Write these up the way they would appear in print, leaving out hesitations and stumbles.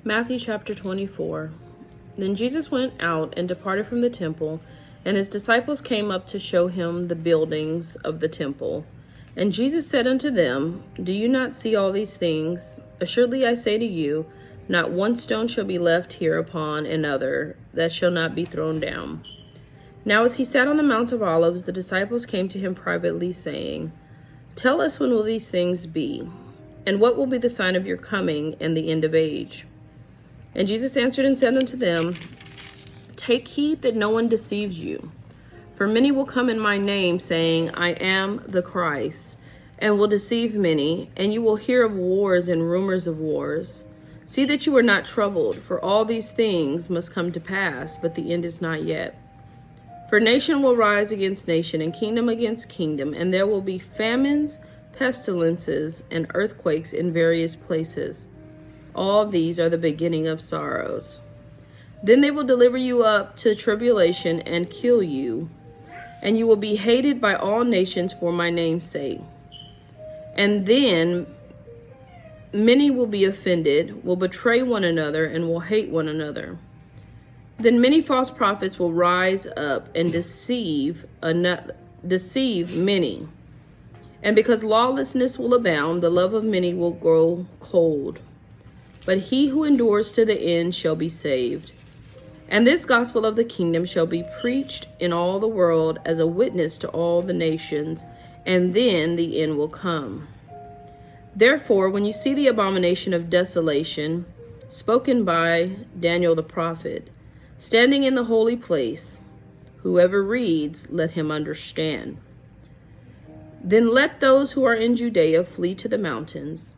Matthew chapter 24. Then Jesus went out and departed from the temple, and his disciples came up to show him the buildings of the temple. And Jesus said unto them, Do you not see all these things? Assuredly I say to you, not one stone shall be left here upon another that shall not be thrown down. Now as he sat on the Mount of Olives, the disciples came to him privately, saying, Tell us, when will these things be? And what will be the sign of your coming and the end of age? And Jesus answered and said unto them, Take heed that no one deceives you. For many will come in my name, saying, I am the Christ, and will deceive many. And you will hear of wars and rumors of wars. See that you are not troubled, for all these things must come to pass, but the end is not yet. For nation will rise against nation, and kingdom against kingdom, and there will be famines, pestilences, and earthquakes in various places. All these are the beginning of sorrows. Then they will deliver you up to tribulation and kill you, and you will be hated by all nations for my name's sake. And then many will be offended, will betray one another, and will hate one another. Then many false prophets will rise up and deceive many. And because lawlessness will abound, the love of many will grow cold. But he who endures to the end shall be saved. And this gospel of the kingdom shall be preached in all the world as a witness to all the nations, and then the end will come. Therefore, when you see the abomination of desolation, spoken by Daniel the prophet, standing in the holy place, whoever reads, let him understand. Then let those who are in Judea flee to the mountains.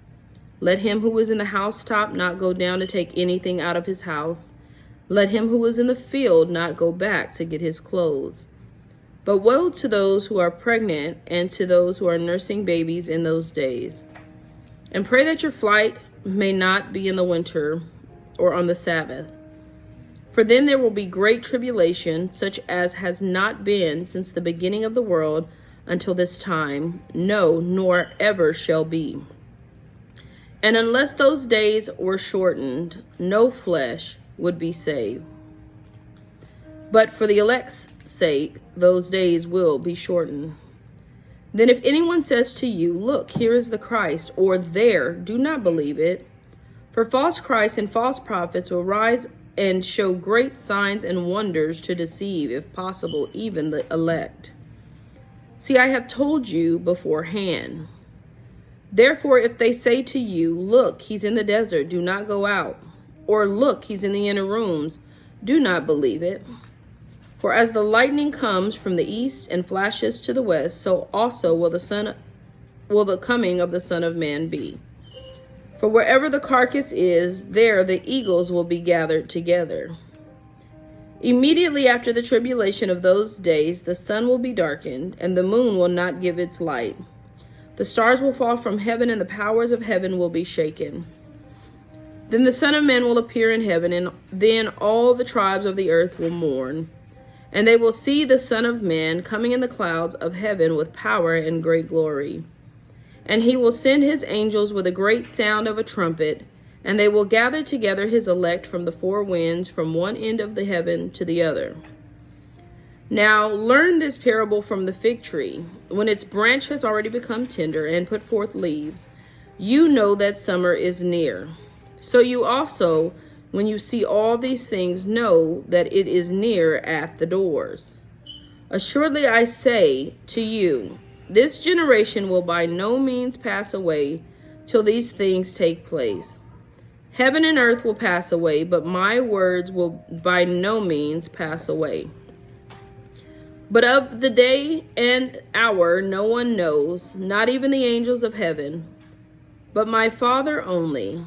Let him who is in the housetop not go down to take anything out of his house. Let him who is in the field not go back to get his clothes. But woe to those who are pregnant and to those who are nursing babies in those days. And pray that your flight may not be in the winter or on the Sabbath. For then there will be great tribulation, such as has not been since the beginning of the world until this time, no, nor ever shall be. And unless those days were shortened, no flesh would be saved. But for the elect's sake, those days will be shortened. Then if anyone says to you, Look, here is the Christ, or there, do not believe it. For false Christs and false prophets will rise and show great signs and wonders to deceive, if possible, even the elect. See, I have told you beforehand. Therefore, if they say to you, Look, he's in the desert, do not go out. Or look, he's in the inner rooms, do not believe it. For as the lightning comes from the east and flashes to the west, so also will the coming of the Son of Man be. For wherever the carcass is, there the eagles will be gathered together. Immediately after the tribulation of those days, the sun will be darkened, and the moon will not give its light. The stars will fall from heaven, and the powers of heaven will be shaken. Then the Son of Man will appear in heaven, and then all the tribes of the earth will mourn. And they will see the Son of Man coming in the clouds of heaven with power and great glory. And he will send his angels with a great sound of a trumpet, and they will gather together his elect from the four winds, from one end of the heaven to the other. Now learn this parable from the fig tree. When its branch has already become tender and put forth leaves, you know that summer is near. So you also, when you see all these things, know that it is near at the doors. Assuredly I say to you, this generation will by no means pass away till these things take place. Heaven and earth will pass away, but my words will by no means pass away. But of the day and hour no one knows, not even the angels of heaven, but my Father only.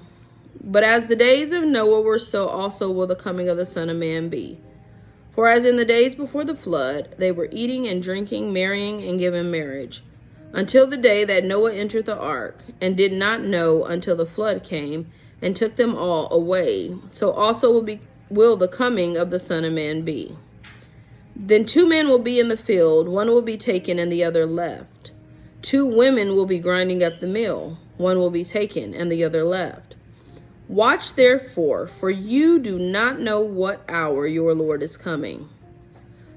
But as the days of Noah were, so also will the coming of the Son of Man be. For as in the days before the flood, they were eating and drinking, marrying and giving marriage, until the day that Noah entered the ark, and did not know until the flood came and took them all away. So also will the coming of the Son of Man be. Then 2 men will be in the field, one will be taken and the other left. 2 women will be grinding at the mill, one will be taken and the other left. Watch therefore, for you do not know what hour your Lord is coming.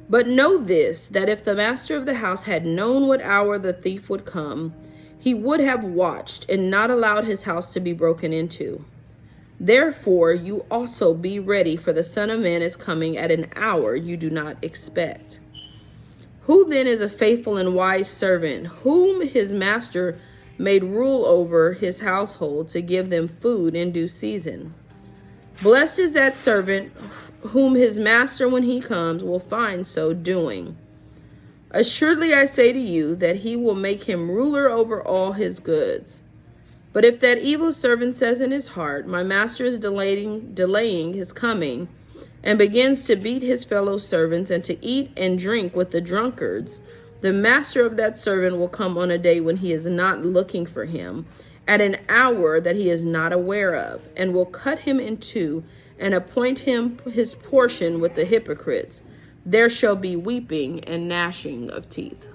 But know this, that if the master of the house had known what hour the thief would come, he would have watched and not allowed his house to be broken into. Therefore, you also be ready, for the Son of Man is coming at an hour you do not expect. Who then is a faithful and wise servant, whom his master made rule over his household to give them food in due season? Blessed is that servant whom his master, when he comes, will find so doing. Assuredly I say to you that he will make him ruler over all his goods. But if that evil servant says in his heart, my master is delaying his coming, and begins to beat his fellow servants and to eat and drink with the drunkards, the master of that servant will come on a day when he is not looking for him, at an hour that he is not aware of, and will cut him in two and appoint him his portion with the hypocrites. There shall be weeping and gnashing of teeth.